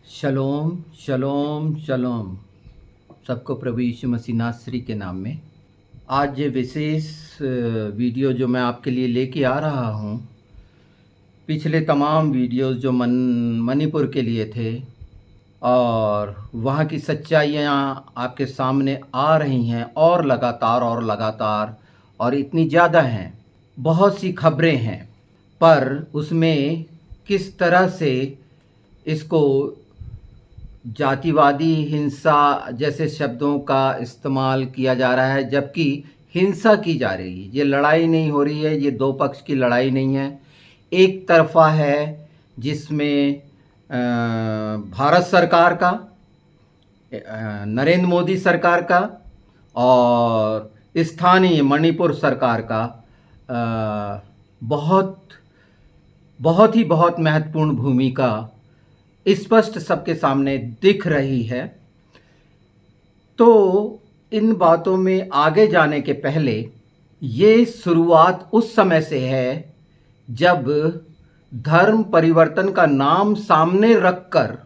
शलोम शलोम शलोम। सबको प्रभु यीशु मसीह नासरी के नाम में आज ये विशेष वीडियो जो मैं आपके लिए लेके आ रहा हूँ, पिछले तमाम वीडियोस जो मणिपुर के लिए थे और वहाँ की सच्चाइयाँ आपके सामने आ रही हैं और लगातार और इतनी ज़्यादा हैं, बहुत सी खबरें हैं, पर उसमें किस तरह से इसको जातिवादी हिंसा जैसे शब्दों का इस्तेमाल किया जा रहा है, जबकि हिंसा की जा रही है। ये लड़ाई नहीं हो रही है, ये दो पक्ष की लड़ाई नहीं है, एक तरफा है जिसमें भारत सरकार का, नरेंद्र मोदी सरकार का और स्थानीय मणिपुर सरकार का बहुत महत्वपूर्ण भूमिका स्पष्ट सबके सामने दिख रही है। तो इन बातों में आगे जाने के पहले ये शुरुआत उस समय से है जब धर्म परिवर्तन का नाम सामने रखकर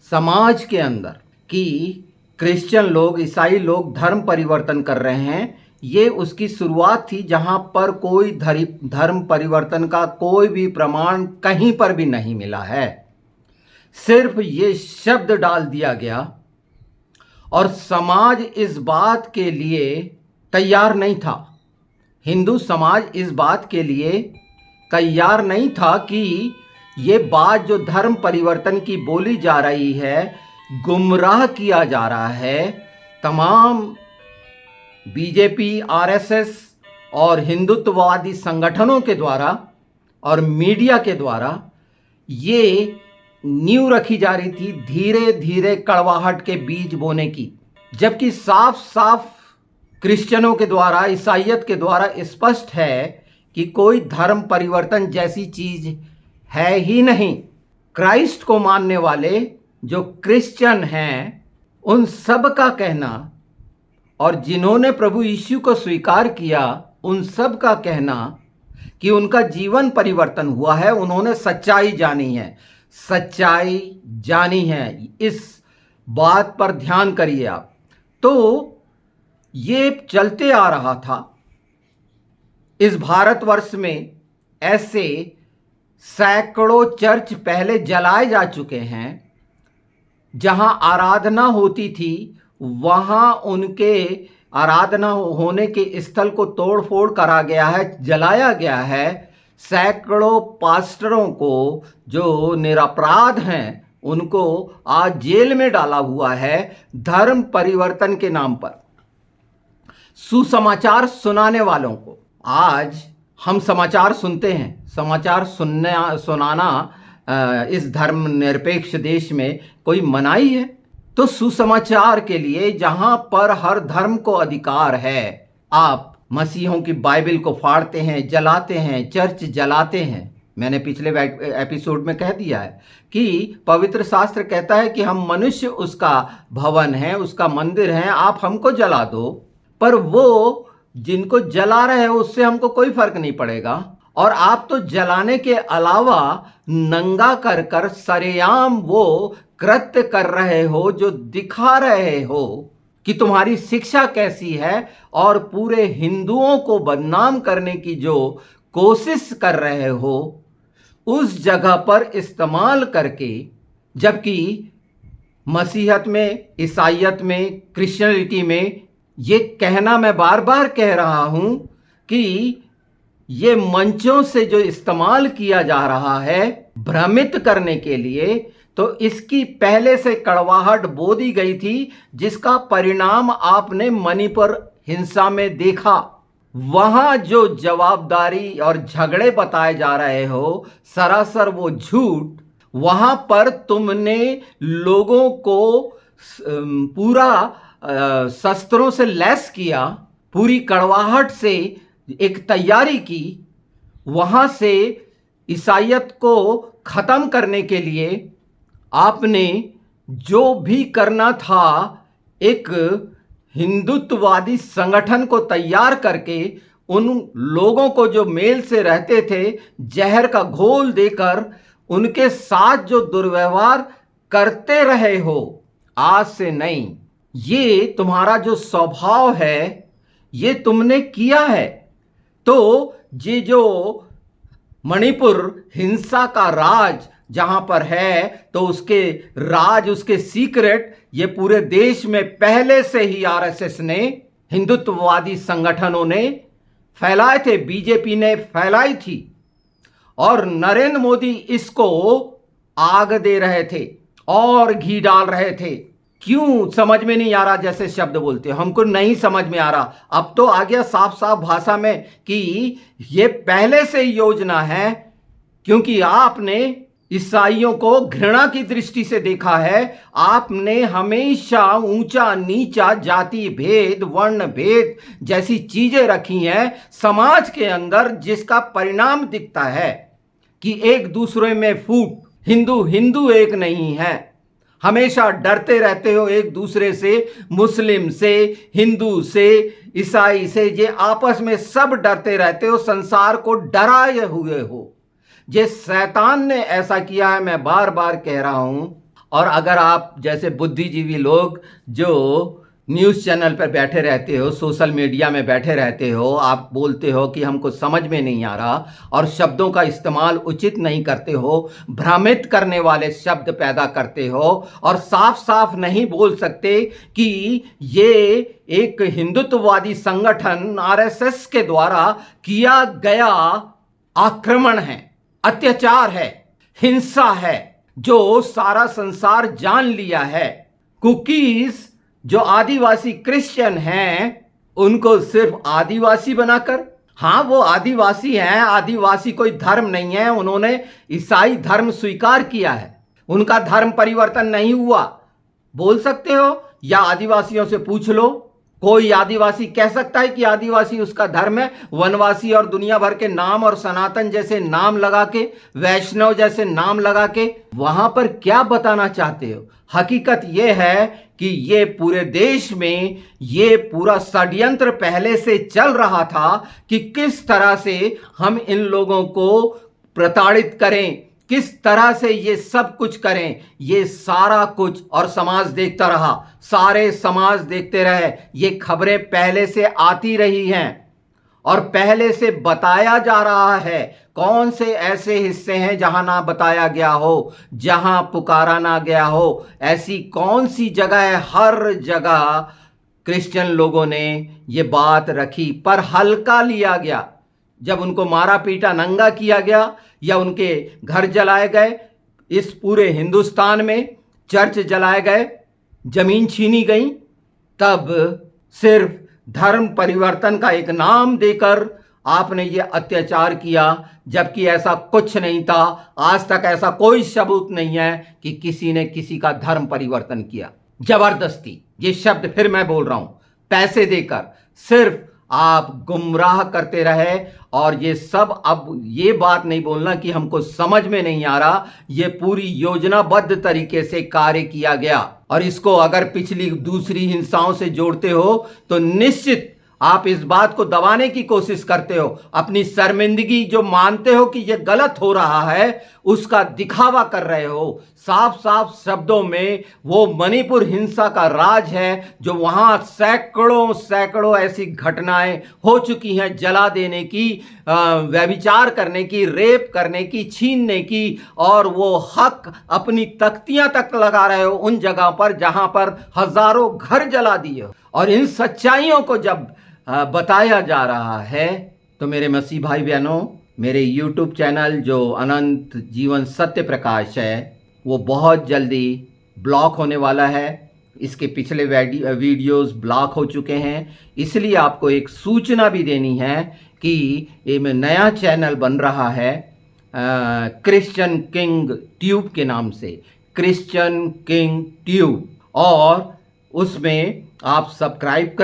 समाज के अंदर कि क्रिश्चियन लोग, ईसाई लोग धर्म परिवर्तन कर रहे हैं, ये उसकी शुरुआत थी, जहां पर कोई धर्म परिवर्तन का कोई भी प्रमाण कहीं पर भी नहीं मिला है। सिर्फ ये शब्द डाल दिया गया और समाज इस बात के लिए तैयार नहीं था। हिंदू समाज इस बात के लिए तैयार नहीं था कि ये बात जो धर्म परिवर्तन की बोली जा रही है, गुमराह किया जा रहा है तमाम बीजेपी, आरएसएस और हिंदुत्ववादी संगठनों के द्वारा और मीडिया के द्वारा, ये नींव रखी जा रही थी धीरे धीरे कड़वाहट के बीज बोने की, जबकि साफ साफ क्रिश्चियनों के द्वारा, ईसाइयत के द्वारा स्पष्ट है कि कोई धर्म परिवर्तन जैसी चीज है ही नहीं। क्राइस्ट को मानने वाले जो क्रिश्चियन हैं, उन सब का कहना, और जिन्होंने प्रभु यीशु को स्वीकार किया, उन सब का कहना कि उनका जीवन परिवर्तन हुआ है, उन्होंने सच्चाई जानी है, सच्चाई जानी है। इस बात पर ध्यान करिए आप। तो ये चलते आ रहा था इस भारतवर्ष में, ऐसे सैकड़ों चर्च पहले जलाए जा चुके हैं, जहां आराधना होती थी वहां उनके आराधना होने के स्थल को तोड़-फोड़ करा गया है, जलाया गया है। सैकड़ों पास्टरों को जो निरपराध हैं उनको आज जेल में डाला हुआ है धर्म परिवर्तन के नाम पर। सुसमाचार सुनाने वालों को, आज हम समाचार सुनते हैं, समाचार सुनाना इस धर्म निरपेक्ष देश में कोई मनाही है? तो सुसमाचार के लिए जहां पर हर धर्म को अधिकार है, आप मसीहों की बाइबल को फाड़ते हैं, जलाते हैं, चर्च जलाते हैं। मैंने पिछले एपिसोड में कह दिया है कि पवित्र शास्त्र कहता है कि हम मनुष्य उसका भवन है, उसका मंदिर है, आप हमको जला दो। पर वो जिनको जला रहे हो उससे हमको कोई फर्क नहीं पड़ेगा, और आप तो जलाने के अलावा नंगा कर कर सरेआम वो कृत्य कर रहे हो जो दिखा रहे हो कि तुम्हारी शिक्षा कैसी है, और पूरे हिंदुओं को बदनाम करने की जो कोशिश कर रहे हो उस जगह पर इस्तेमाल करके, जबकि मसीहत में, ईसाइयत में, क्रिश्चियनिटी में ये कहना मैं बार बार कह रहा हूं कि ये मंचों से जो इस्तेमाल किया जा रहा है भ्रमित करने के लिए, तो इसकी पहले से कड़वाहट बो दी गई थी, जिसका परिणाम आपने मणिपुर हिंसा में देखा। वहां जो जवाबदारी और झगड़े बताए जा रहे हो, सरासर वो झूठ। वहां पर तुमने लोगों को पूरा शस्त्रों से लैस किया, पूरी कड़वाहट से एक तैयारी की, वहां से ईसाइयत को खत्म करने के लिए आपने जो भी करना था, एक हिंदुत्ववादी संगठन को तैयार करके उन लोगों को जो मेल से रहते थे, जहर का घोल देकर उनके साथ जो दुर्व्यवहार करते रहे हो, आज से नहीं। ये तुम्हारा जो स्वभाव है, ये तुमने किया है। तो ये जो मणिपुर हिंसा का राज जहां पर है, तो उसके राज, उसके सीक्रेट ये पूरे देश में पहले से ही आरएसएस ने, हिंदुत्ववादी संगठनों ने फैलाए थे, बीजेपी ने फैलाई थी, और नरेंद्र मोदी इसको आग दे रहे थे और घी डाल रहे थे। क्यों समझ में नहीं आ रहा? जैसे शब्द बोलते हो, हमको नहीं समझ में आ रहा। अब तो आ गया साफ साफ भाषा में कि ये पहले से योजना है, क्योंकि आपने ईसाइयों को घृणा की दृष्टि से देखा है। आपने हमेशा ऊंचा नीचा, जाति भेद, वर्ण भेद जैसी चीजें रखी हैं समाज के अंदर, जिसका परिणाम दिखता है कि एक दूसरे में फूट, हिंदू हिंदू एक नहीं है। हमेशा डरते रहते हो एक दूसरे से, मुस्लिम से, हिंदू से, ईसाई से, ये आपस में सब डरते रहते हो, संसार को डराए हुए हो। ये शैतान ने ऐसा किया है, मैं बार बार कह रहा हूं। और अगर आप जैसे बुद्धिजीवी लोग जो न्यूज़ चैनल पर बैठे रहते हो, सोशल मीडिया में बैठे रहते हो, आप बोलते हो कि हमको समझ में नहीं आ रहा और शब्दों का इस्तेमाल उचित नहीं करते हो, भ्रमित करने वाले शब्द पैदा करते हो और साफ साफ नहीं बोल सकते कि ये एक हिंदुत्ववादी संगठन आरएसएस के द्वारा किया गया आक्रमण है, अत्याचार है, हिंसा है, जो सारा संसार जान लिया है। कुकीज जो आदिवासी क्रिश्चियन हैं, उनको सिर्फ आदिवासी बनाकर, हाँ वो आदिवासी हैं, आदिवासी कोई धर्म नहीं है, उन्होंने ईसाई धर्म स्वीकार किया है, उनका धर्म परिवर्तन नहीं हुआ। बोल सकते हो, या आदिवासियों से पूछ लो, कोई आदिवासी कह सकता है कि आदिवासी उसका धर्म है? वनवासी और दुनिया भर के नाम और सनातन जैसे नाम लगा के, वैष्णव जैसे नाम लगा के, वहां पर क्या बताना चाहते हो? हकीकत यह है कि ये पूरे देश में ये पूरा षड्यंत्र पहले से चल रहा था कि किस तरह से हम इन लोगों को प्रताड़ित करें, किस तरह से ये सब कुछ करें, ये सारा कुछ। और समाज देखता रहा, सारे समाज देखते रहे। ये खबरें पहले से आती रही हैं और पहले से बताया जा रहा है। कौन से ऐसे हिस्से हैं जहां ना बताया गया हो, जहां पुकारा ना गया हो? ऐसी कौन सी जगह है? हर जगह क्रिश्चियन लोगों ने ये बात रखी, पर हल्का लिया गया। जब उनको मारा पीटा, नंगा किया गया या उनके घर जलाए गए, इस पूरे हिंदुस्तान में चर्च जलाए गए, जमीन छीनी गई, तब सिर्फ धर्म परिवर्तन का एक नाम देकर आपने ये अत्याचार किया, जबकि ऐसा कुछ नहीं था। आज तक ऐसा कोई सबूत नहीं है कि किसी ने किसी का धर्म परिवर्तन किया। जबरदस्ती, ये शब्द फिर मैं बोल रहा हूं, पैसे देकर सिर्फ आप गुमराह करते रहे। और ये सब, अब ये बात नहीं बोलना कि हमको समझ में नहीं आ रहा, ये पूरी योजनाबद्ध तरीके से कार्य किया गया। और इसको अगर पिछली दूसरी हिंसाओं से जोड़ते हो तो निश्चित आप इस बात को दबाने की कोशिश करते हो। अपनी शर्मिंदगी जो मानते हो कि यह गलत हो रहा है, उसका दिखावा कर रहे हो। साफ साफ शब्दों में वो मणिपुर हिंसा का राज है, जो वहां सैकड़ों सैकड़ों ऐसी घटनाएं हो चुकी हैं, जला देने की, व्यभिचार करने की, रेप करने की, छीनने की, और वो हक अपनी तख्तियां तक लगा रहे हो उन जगह पर जहां पर हजारों घर जला दिए। और इन सच्चाइयों को जब बताया जा रहा है तो मेरे मसीह भाई बहनों, मेरे यूट्यूब चैनल जो अनंत जीवन सत्य प्रकाश है, वो बहुत जल्दी ब्लॉक होने वाला है। इसके पिछले वीडियोस ब्लॉक हो चुके हैं, इसलिए आपको एक सूचना भी देनी है कि ये में नया चैनल बन रहा है क्रिश्चियन किंग ट्यूब के नाम से, क्रिश्चियन किंग ट्यूब। और उसमें आप सब्सक्राइब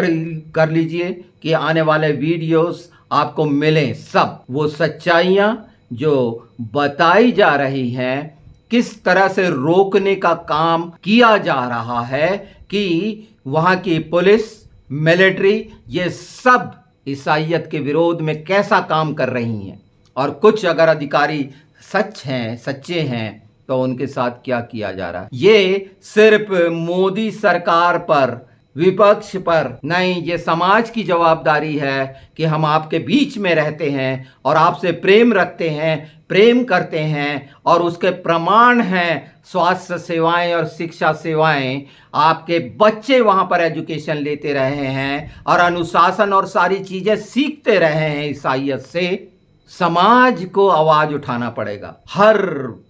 कर लीजिए कि आने वाले वीडियोस आपको मिलें, सब वो सच्चाइयाँ जो बताई जा रही हैं, किस तरह से रोकने का काम किया जा रहा है, कि वहाँ की पुलिस, मिलिट्री, ये सब ईसाइयत के विरोध में कैसा काम कर रही हैं। और कुछ अगर अधिकारी सच हैं, सच्चे हैं, तो उनके साथ क्या किया जा रहा है। ये सिर्फ मोदी सरकार पर, विपक्ष पर नहीं, ये समाज की जवाबदारी है कि हम आपके बीच में रहते हैं और आपसे प्रेम रखते हैं, प्रेम करते हैं, और उसके प्रमाण हैं स्वास्थ्य सेवाएं और शिक्षा सेवाएं। आपके बच्चे वहां पर एजुकेशन लेते रहे हैं और अनुशासन और सारी चीजें सीखते रहे हैं ईसाइयत से। समाज को आवाज उठाना पड़ेगा, हर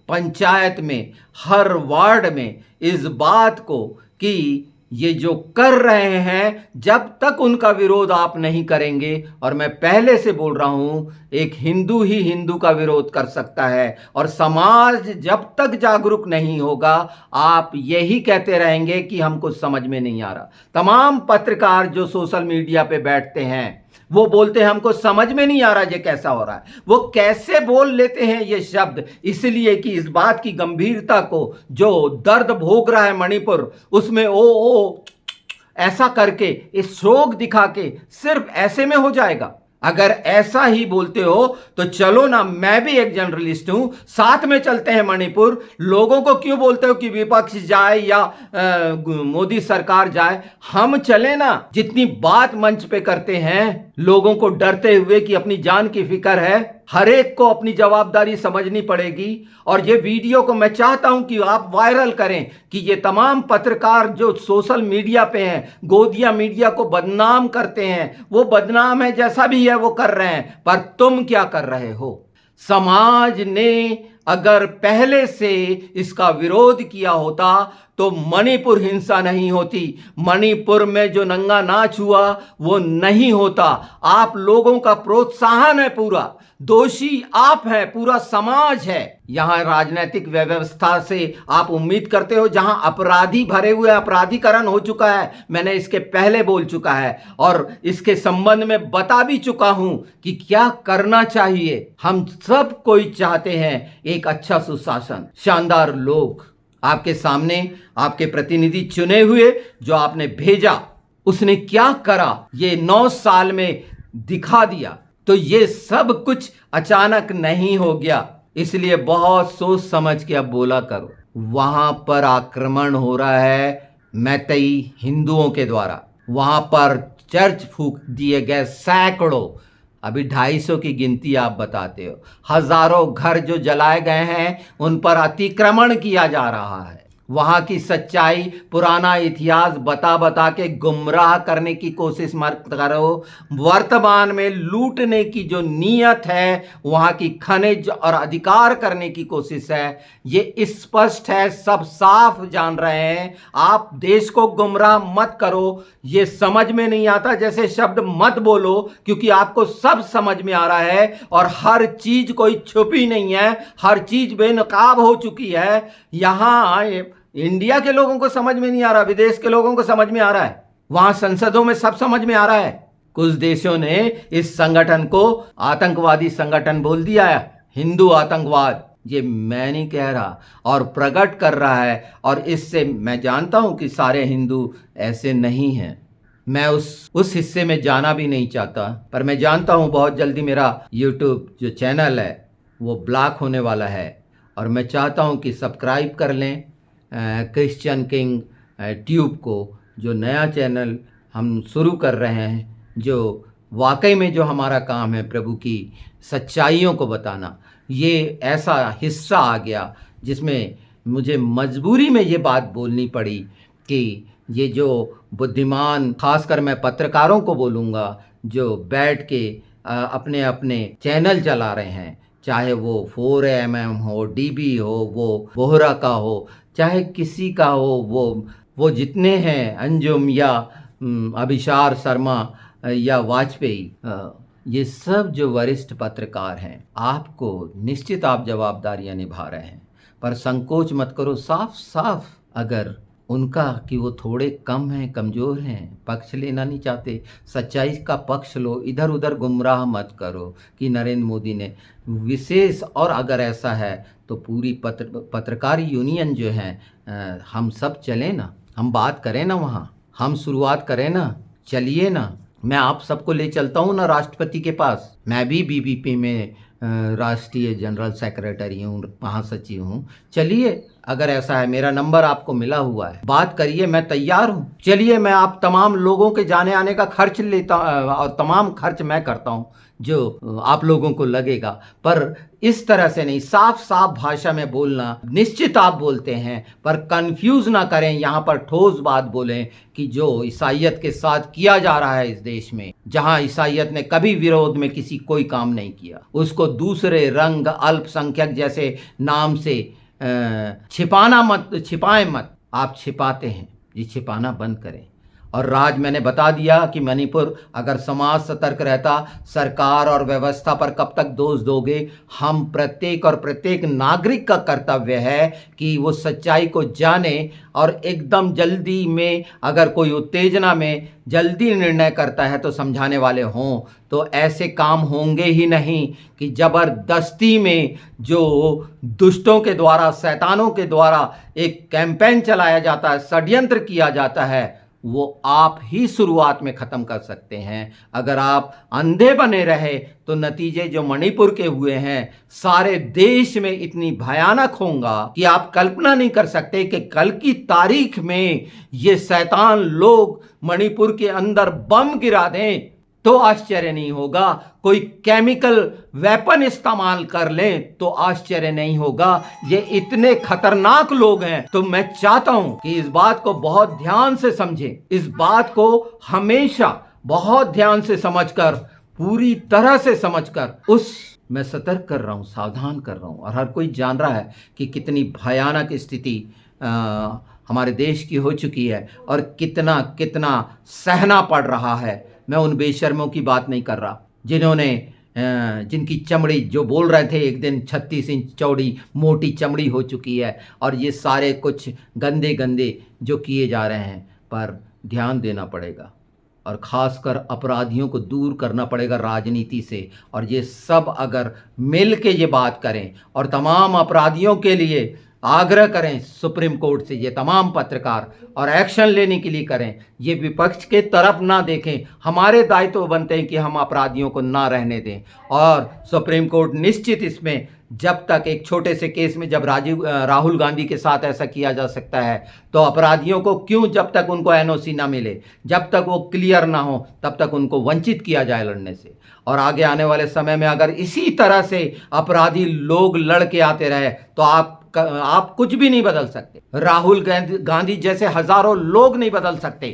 पंचायत में, हर वार्ड में, इस बात को कि ये जो कर रहे हैं, जब तक उनका विरोध आप नहीं करेंगे, और मैं पहले से बोल रहा हूं, एक हिंदू ही हिंदू का विरोध कर सकता है, और समाज जब तक जागरूक नहीं होगा, आप यही कहते रहेंगे कि हमको समझ में नहीं आ रहा। तमाम पत्रकार जो सोशल मीडिया पे बैठते हैं वो बोलते हैं हमको समझ में नहीं आ रहा ये कैसा हो रहा है। वो कैसे बोल लेते हैं ये शब्द, इसलिए कि इस बात की गंभीरता को, जो दर्द भोग रहा है मणिपुर, उसमें ओ ऐसा करके, इस शोक दिखा के सिर्फ ऐसे में हो जाएगा। अगर ऐसा ही बोलते हो तो चलो ना, मैं भी एक जर्नलिस्ट हूं, साथ में चलते हैं मणिपुर। लोगों को क्यों बोलते हो कि विपक्ष जाए या मोदी सरकार जाए? हम चले ना। जितनी बात मंच पे करते हैं लोगों को डरते हुए कि अपनी जान की फिक्र है, हर एक को अपनी जवाबदारी समझनी पड़ेगी। और ये वीडियो को मैं चाहता हूं कि आप वायरल करें कि ये तमाम पत्रकार जो सोशल मीडिया पे हैं, गोदिया मीडिया को बदनाम करते हैं, वो बदनाम है, जैसा भी है वो कर रहे हैं, पर तुम क्या कर रहे हो? समाज ने अगर पहले से इसका विरोध किया होता तो मणिपुर हिंसा नहीं होती, मणिपुर में जो नंगा नाच हुआ वो नहीं होता। आप लोगों का प्रोत्साहन है, पूरा दोषी आप हैं, पूरा समाज है। यहां राजनीतिक व्यवस्था से आप उम्मीद करते हो, जहां अपराधी भरे हुए, अपराधीकरण हो चुका है, मैंने इसके पहले बोल चुका है और इसके संबंध में बता भी चुका हूं कि क्या करना चाहिए। हम सब कोई चाहते हैं एक अच्छा सुशासन, शानदार लोग। आपके सामने आपके प्रतिनिधि चुने हुए जो आपने भेजा, उसने क्या करा ये 9 साल में दिखा दिया। तो ये सब कुछ अचानक नहीं हो गया, इसलिए बहुत सोच समझ के अब बोला करो। वहां पर आक्रमण हो रहा है मैतेई हिंदुओं के द्वारा, वहां पर चर्च फूंक दिए गए सैकड़ों, अभी 250 की गिनती आप बताते हो। हजारों घर जो जलाए गए हैं उन पर अतिक्रमण किया जा रहा है। वहां की सच्चाई, पुराना इतिहास बता बता के गुमराह करने की कोशिश मत करो। वर्तमान में लूटने की जो नीयत है, वहां की खनिज और अधिकार करने की कोशिश है, ये स्पष्ट है, सब साफ जान रहे हैं। आप देश को गुमराह मत करो। ये समझ में नहीं आता जैसे शब्द मत बोलो, क्योंकि आपको सब समझ में आ रहा है और हर चीज कोई छुपी नहीं है, हर चीज बेनकाब हो चुकी है। यहां इंडिया के लोगों को समझ में नहीं आ रहा, विदेश के लोगों को समझ में आ रहा है, वहां संसदों में सब समझ में आ रहा है। कुछ देशों ने इस संगठन को आतंकवादी संगठन बोल दिया है, हिंदू आतंकवाद। ये मैं नहीं कह रहा, और प्रकट कर रहा है। और इससे मैं जानता हूं कि सारे हिंदू ऐसे नहीं हैं, मैं उस हिस्से में जाना भी नहीं चाहता, पर मैं जानता हूं बहुत जल्दी मेरा यूट्यूब जो चैनल है वो ब्लॉक होने वाला है। और मैं चाहता हूं कि सब्सक्राइब कर लें क्रिश्चियन किंग ट्यूब को, जो नया चैनल हम शुरू कर रहे हैं, जो वाकई में जो हमारा काम है प्रभु की सच्चाइयों को बताना। ये ऐसा हिस्सा आ गया जिसमें मुझे मजबूरी में ये बात बोलनी पड़ी कि ये जो बुद्धिमान, खासकर मैं पत्रकारों को बोलूँगा, जो बैठ के अपने अपने चैनल चला रहे हैं, चाहे वो 4AMM हो, DB हो, वो बोहरा का हो, चाहे किसी का हो, वो जितने हैं, अंजुम या अभिसार शर्मा या वाजपेयी, ये सब जो वरिष्ठ पत्रकार हैं, आपको निश्चित आप जवाबदारियां निभा रहे हैं, पर संकोच मत करो। साफ साफ अगर उनका कि वो थोड़े कम हैं, कमज़ोर हैं, पक्ष लेना नहीं चाहते, सच्चाई का पक्ष लो, इधर उधर गुमराह मत करो कि नरेंद्र मोदी ने विशेष। और अगर ऐसा है तो पूरी पत्रकार यूनियन जो है, हम सब चलें ना, हम बात करें ना, वहाँ हम शुरुआत करें ना, चलिए ना, मैं आप सबको ले चलता हूँ ना राष्ट्रपति के पास। मैं भी बीबीपी में राष्ट्रीय जनरल सेक्रेटरी हूँ, महासचिव हूँ। चलिए, अगर ऐसा है, मेरा नंबर आपको मिला हुआ है, बात करिए, मैं तैयार हूँ। चलिए, मैं आप तमाम लोगों के जाने आने का खर्च लेता और तमाम खर्च मैं करता हूँ जो आप लोगों को लगेगा। पर इस तरह से नहीं, साफ साफ भाषा में बोलना। निश्चित आप बोलते हैं, पर कंफ्यूज ना करें, यहाँ पर ठोस बात बोलें कि जो ईसाइयत के साथ किया जा रहा है इस देश में, जहाँ ईसाइयत ने कभी विरोध में किसी कोई काम नहीं किया, उसको दूसरे रंग अल्पसंख्यक जैसे नाम से छिपाना मत, छिपाएं मत। आप छिपाते हैं, ये छिपाना बंद करें। और राज मैंने बता दिया कि मणिपुर, अगर समाज सतर्क रहता, सरकार और व्यवस्था पर कब तक दोष दोगे? हम प्रत्येक और प्रत्येक नागरिक का कर्तव्य है कि वो सच्चाई को जाने और एकदम जल्दी में, अगर कोई उत्तेजना में जल्दी निर्णय करता है तो समझाने वाले हों। तो ऐसे काम होंगे ही नहीं कि जबरदस्ती में जो दुष्टों के द्वारा, शैतानों के द्वारा एक कैंपेन चलाया जाता है, षड्यंत्र किया जाता है, वो आप ही शुरुआत में खत्म कर सकते हैं। अगर आप अंधे बने रहे तो नतीजे जो मणिपुर के हुए हैं सारे देश में इतनी भयानक होगा कि आप कल्पना नहीं कर सकते कि कल की तारीख में ये शैतान लोग मणिपुर के अंदर बम गिरा दें तो आश्चर्य नहीं होगा। कोई केमिकल वेपन इस्तेमाल कर लें तो आश्चर्य नहीं होगा। ये इतने खतरनाक लोग हैं। तो मैं चाहता हूं कि इस बात को बहुत ध्यान से समझें, इस बात को हमेशा बहुत ध्यान से समझकर, पूरी तरह से समझकर, मैं सतर्क कर रहा हूं, सावधान कर रहा हूं। और हर कोई जान रहा है कि कितनी भयानक स्थिति हमारे देश की हो चुकी है और कितना कितना सहना पड़ रहा है। मैं उन बेशर्मों की बात नहीं कर रहा जिन्होंने जिनकी चमड़ी, जो बोल रहे थे एक दिन 36 इंच चौड़ी मोटी चमड़ी हो चुकी है, और ये सारे कुछ गंदे गंदे जो किए जा रहे हैं। पर ध्यान देना पड़ेगा और ख़ासकर अपराधियों को दूर करना पड़ेगा राजनीति से। और ये सब अगर मिल के ये बात करें और तमाम अपराधियों के लिए आग्रह करें सुप्रीम कोर्ट से, ये तमाम पत्रकार, और एक्शन लेने के लिए करें, ये विपक्ष के तरफ ना देखें। हमारे दायित्व बनते हैं कि हम अपराधियों को ना रहने दें। और सुप्रीम कोर्ट निश्चित इसमें, जब तक एक छोटे से केस में जब राहुल गांधी के साथ ऐसा किया जा सकता है, तो अपराधियों को क्यों, जब तक उनको एनओसी ना मिले, जब तक वो क्लियर ना हो, तब तक उनको वंचित किया जाए लड़ने से। और आगे आने वाले समय में अगर इसी तरह से अपराधी लोग लड़ के आते रहे तो आप कुछ भी नहीं बदल सकते। राहुल गांधी जैसे हजारों लोग नहीं बदल सकते,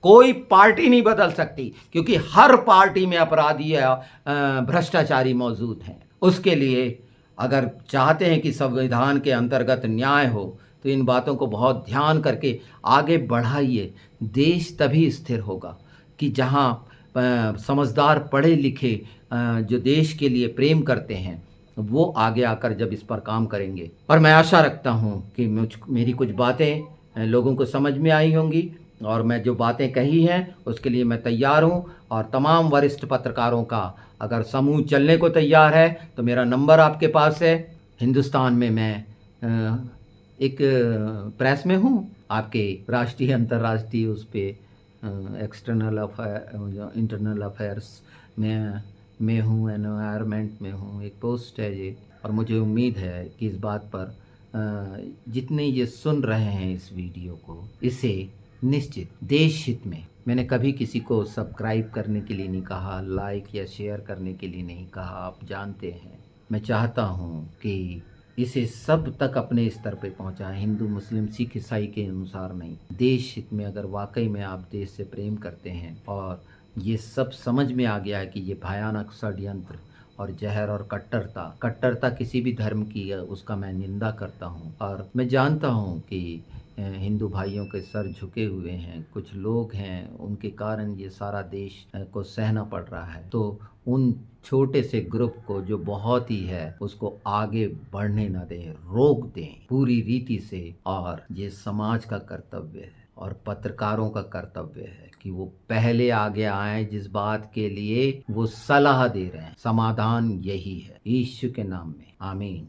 कोई पार्टी नहीं बदल सकती, क्योंकि हर पार्टी में अपराधी या भ्रष्टाचारी मौजूद हैं। उसके लिए अगर चाहते हैं कि संविधान के अंतर्गत न्याय हो तो इन बातों को बहुत ध्यान करके आगे बढ़ाइए। देश तभी स्थिर होगा कि जहां समझदार पढ़े लिखे जो देश के लिए प्रेम करते हैं वो आगे आकर जब इस पर काम करेंगे। और मैं आशा रखता हूं कि मेरी कुछ बातें लोगों को समझ में आई होंगी, और मैं जो बातें कही हैं उसके लिए मैं तैयार हूं। और तमाम वरिष्ठ पत्रकारों का अगर समूह चलने को तैयार है तो मेरा नंबर आपके पास है। हिंदुस्तान में मैं एक प्रेस में हूं, आपके राष्ट्रीय अंतर्राष्ट्रीय उस पर इंटरनल अफेयर्स में हूँ, एनवायरनमेंट में हूँ, एक पोस्ट है ये। और मुझे उम्मीद है कि इस बात पर जितने ये सुन रहे हैं इस वीडियो को, इसे निश्चित देश हित में, मैंने कभी किसी को सब्सक्राइब करने के लिए नहीं कहा, लाइक या शेयर करने के लिए नहीं कहा, आप जानते हैं। मैं चाहता हूँ कि इसे सब तक अपने स्तर पे पहुँचाएं, हिंदू मुस्लिम सिख ईसाई के अनुसार नहीं, देश हित में। अगर वाकई में आप देश से प्रेम करते हैं और ये सब समझ में आ गया है कि ये भयानक षड्यंत्र और जहर और कट्टरता किसी भी धर्म की है, उसका मैं निंदा करता हूँ। और मैं जानता हूँ कि हिंदू भाइयों के सर झुके हुए हैं, कुछ लोग हैं, उनके कारण ये सारा देश को सहना पड़ रहा है। तो उन छोटे से ग्रुप को जो बहुत ही है उसको आगे बढ़ने ना दें, रोक दें पूरी रीति से। और ये समाज का कर्तव्य है और पत्रकारों का कर्तव्य है कि वो पहले आगे आए जिस बात के लिए वो सलाह दे रहे हैं। समाधान यही है, यीशु के नाम में, आमीन।